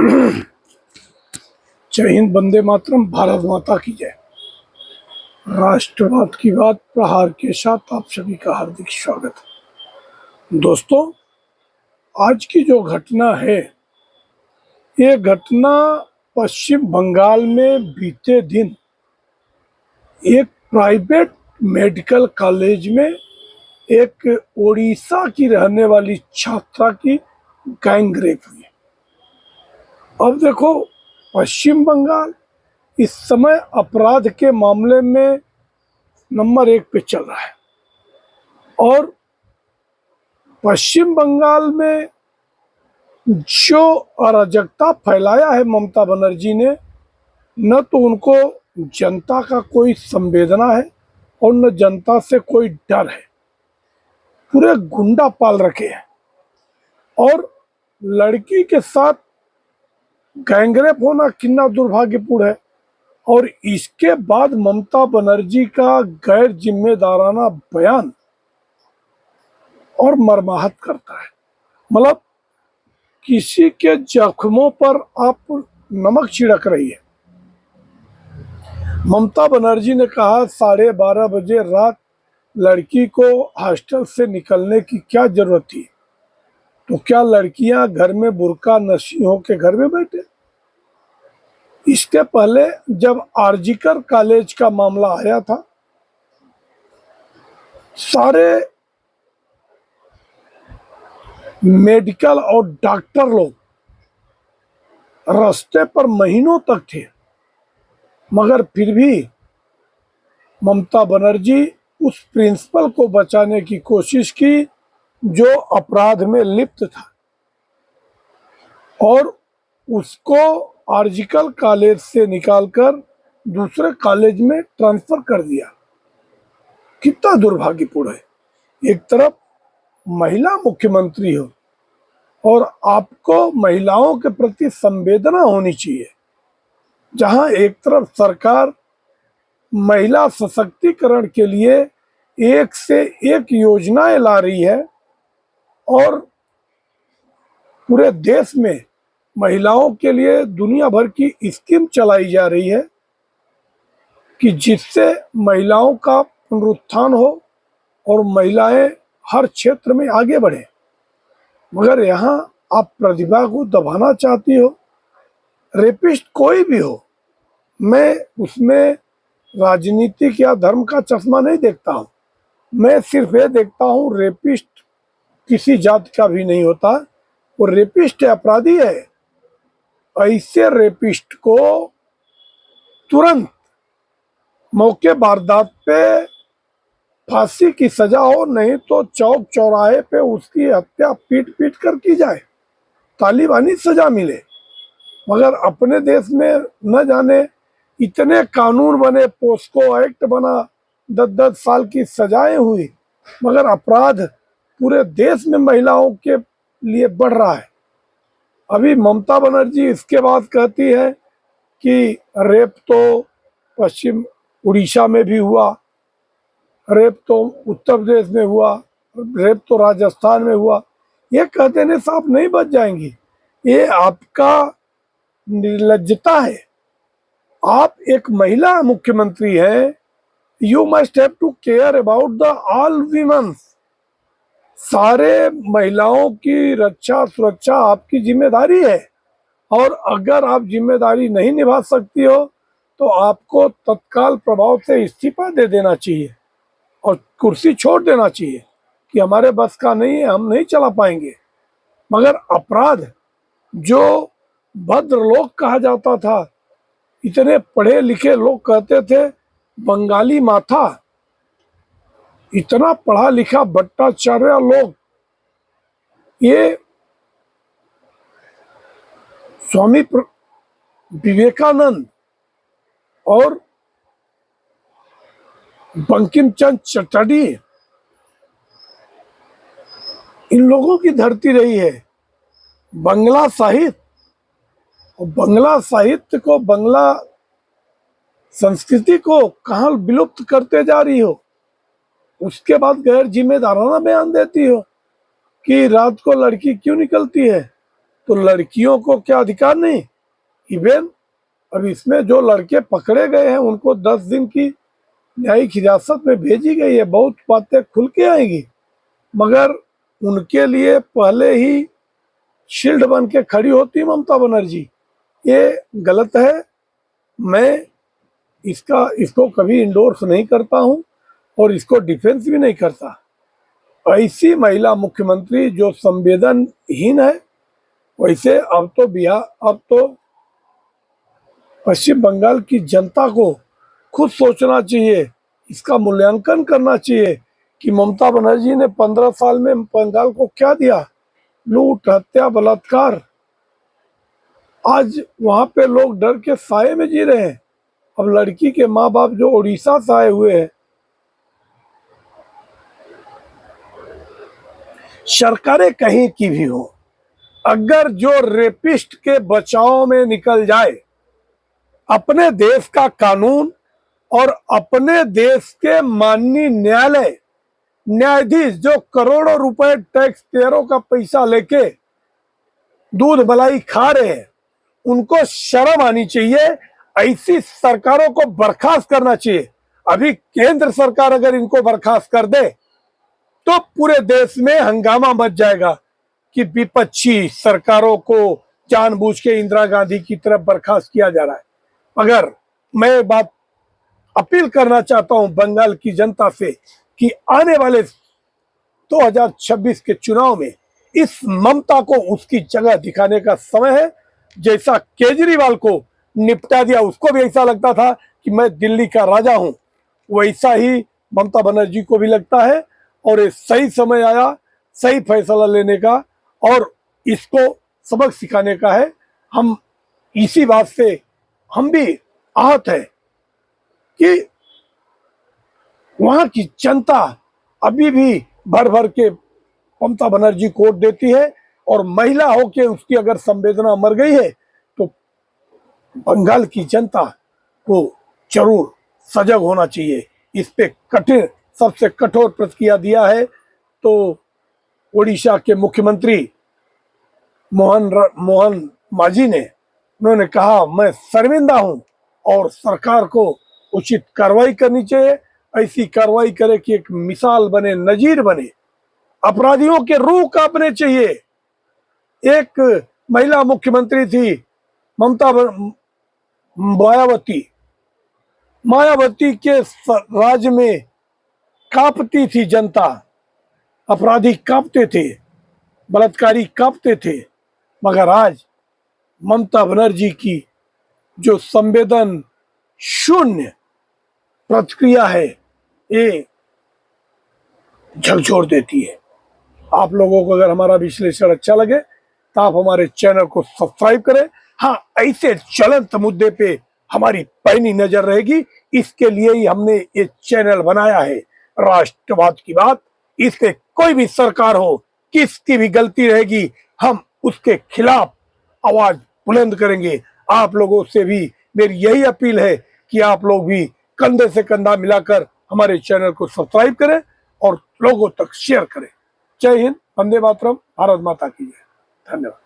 जय हिंद, वंदे मातरम, भारत माता की जय। राष्ट्रवाद की बात प्रहार के साथ आप सभी का हार्दिक स्वागत है। दोस्तों, आज की जो घटना है, ये घटना पश्चिम बंगाल में बीते दिन एक प्राइवेट मेडिकल कॉलेज में एक ओडिशा की रहने वाली छात्रा की गैंग रेप हुई। अब देखो, पश्चिम बंगाल इस समय अपराध के मामले में नंबर 1 पे चल रहा है और पश्चिम बंगाल में जो अराजकता फैलाया है ममता बनर्जी ने, न तो उनको जनता का कोई संवेदना है और न जनता से कोई डर है। पूरे गुंडा पाल रखे हैं और लड़की के साथ गैंगरेप होना कितना दुर्भाग्यपूर्ण है। और इसके बाद ममता बनर्जी का गैर जिम्मेदाराना बयान और मर्माहत करता है। मतलब किसी के जख्मों पर आप नमक छिड़क रही है। ममता बनर्जी ने कहा 12:30 बजे रात लड़की को हॉस्टल से निकलने की क्या जरूरत थी? तो क्या लड़कियां घर में बुर्का नशी होकर घर में बैठे? इसके पहले जब आरजीकर कॉलेज का मामला आया था, सारे मेडिकल और डॉक्टर लोग रास्ते पर महीनों तक थे, मगर फिर भी ममता बनर्जी उस प्रिंसिपल को बचाने की कोशिश की जो अपराध में लिप्त था और उसको आरजीकर कॉलेज से निकालकर दूसरे कॉलेज में ट्रांसफर कर दिया। कितना दुर्भाग्यपूर्ण है। एक तरफ महिला मुख्यमंत्री हो और आपको महिलाओं के प्रति संवेदना होनी चाहिए। जहां एक तरफ सरकार महिला सशक्तिकरण के लिए एक से एक योजनाएं ला रही है और पूरे देश में महिलाओं के लिए दुनिया भर की स्कीम चलाई जा रही है कि जिससे महिलाओं का पुनरुत्थान हो और महिलाएं हर क्षेत्र में आगे बढ़े, मगर यहाँ आप प्रतिभा को दबाना चाहती हो। रेपिस्ट कोई भी हो, मैं उसमें राजनीतिक या धर्म का चश्मा नहीं देखता हूँ। मैं सिर्फ ये देखता हूँ, रेपिस्ट किसी जात का भी नहीं होता, वो रेपिस्ट अपराधी है। ऐसे रेपिस्ट को तुरंत मौके वारदात पे फांसी की सजा हो, नहीं तो चौक चौराहे पे उसकी हत्या पीट पीट कर की जाए, तालिबानी सजा मिले। मगर अपने देश में न जाने इतने कानून बने, पोस्को एक्ट बना, 10-10 साल की सजाएं हुई, मगर अपराध पूरे देश में महिलाओं के लिए बढ़ रहा है। अभी ममता बनर्जी इसके बाद कहती है कि रेप तो पश्चिम उड़ीसा में भी हुआ, रेप तो उत्तर प्रदेश में हुआ, रेप तो राजस्थान में हुआ। ये कह देने से आप नहीं बच जाएंगी। ये आपका निर्लज्जता है। आप एक महिला मुख्यमंत्री हैं, you must have to care about the all women. सारे महिलाओं की रक्षा सुरक्षा आपकी जिम्मेदारी है और अगर आप जिम्मेदारी नहीं निभा सकती हो तो आपको तत्काल प्रभाव से इस्तीफा दे देना चाहिए और कुर्सी छोड़ देना चाहिए कि हमारे बस का नहीं है, हम नहीं चला पाएंगे। मगर अपराध जो भद्र लोग कहा जाता था, इतने पढ़े लिखे लोग कहते थे बंगाली माथा, इतना पढ़ा लिखा भट्टाचार्य लोग, ये स्वामी विवेकानंद और बंकिम चंद्र चटर्जी, इन लोगों की धरती रही है। बंगला साहित्य और बंगला साहित्य को, बंगला संस्कृति को कहाँ विलुप्त करते जा रही हो। उसके बाद गैर जिम्मेदाराना बयान देती हो कि रात को लड़की क्यों निकलती है, तो लड़कियों को क्या अधिकार नहीं? इवन अब इसमें जो लड़के पकड़े गए हैं उनको 10 दिन की न्यायिक हिरासत में भेजी गई है। बहुत बातें खुल के आएंगी, मगर उनके लिए पहले ही शील्ड बन के खड़ी होती ममता बनर्जी। ये गलत है। मैं इसको कभी इंडोर्स नहीं करता हूं और इसको डिफेंस भी नहीं करता। ऐसी महिला मुख्यमंत्री जो संवेदनहीन है, वैसे अब तो पश्चिम बंगाल की जनता को खुद सोचना चाहिए, इसका मूल्यांकन करना चाहिए कि ममता बनर्जी ने 15 साल में बंगाल को क्या दिया। लूट, हत्या, बलात्कार। आज वहां पे लोग डर के साए में जी रहे हैं। अब लड़की के माँ बाप जो उड़ीसा से आए हुए हैं, सरकारें कहीं की भी हो, अगर जो रेपिस्ट के बचाव में निकल जाए, अपने देश का कानून और अपने देश के माननीय न्यायाधीश जो करोड़ों रुपए टैक्स पेयरों का पैसा लेके दूध मलाई खा रहे हैं, उनको शर्म आनी चाहिए। ऐसी सरकारों को बर्खास्त करना चाहिए। अभी केंद्र सरकार अगर इनको बर्खास्त कर दे तो पूरे देश में हंगामा मच जाएगा कि विपक्षी सरकारों को जानबूझ के इंदिरा गांधी की तरफ बर्खास्त किया जा रहा है। मगर मैं बात अपील करना चाहता हूं बंगाल की जनता से कि आने वाले 2026 के चुनाव में इस ममता को उसकी जगह दिखाने का समय है। जैसा केजरीवाल को निपटा दिया, उसको भी ऐसा लगता था कि मैं दिल्ली का राजा हूं, वैसा ही ममता बनर्जी को भी लगता है। और ये सही समय आया सही फैसला लेने का और इसको सबक सिखाने का है। हम इसी बात से हम भी आहत है कि वहां की जनता अभी भी भर भर के ममता बनर्जी को वोट देती है, और महिला होके उसकी अगर संवेदना मर गई है तो बंगाल की जनता को जरूर सजग होना चाहिए। इस पे कठिन, सबसे कठोर प्रतिक्रिया दिया है तो ओडिशा के मुख्यमंत्री मोहन मांझी ने। उन्होंने कहा मैं शर्मिंदा हूं और सरकार को उचित कार्रवाई करनी चाहिए। ऐसी कार्रवाई करे कि एक मिसाल बने, नजीर बने, अपराधियों के रूह कांपने चाहिए। एक महिला मुख्यमंत्री थी मायावती के राज्य में कांपती थी जनता, अपराधी कांपते थे, बलात्कारी कांपते थे। मगर आज ममता बनर्जी की जो संवेदन शून्य प्रतिक्रिया है, ये झकझोर देती है। आप लोगों को अगर हमारा विश्लेषण अच्छा लगे तो आप हमारे चैनल को सब्सक्राइब करें। हाँ, ऐसे ज्वलंत मुद्दे पे हमारी पैनी नजर रहेगी, इसके लिए ही हमने ये चैनल बनाया है। राष्ट्रवाद की बात, इससे कोई भी सरकार हो, किसकी भी गलती रहेगी, हम उसके खिलाफ आवाज बुलंद करेंगे। आप लोगों से भी मेरी यही अपील है कि आप लोग भी कंधे से कंधा मिलाकर हमारे चैनल को सब्सक्राइब करें और लोगों तक शेयर करें। जय हिंद, वंदे मातरम, भारत माता की जय। धन्यवाद।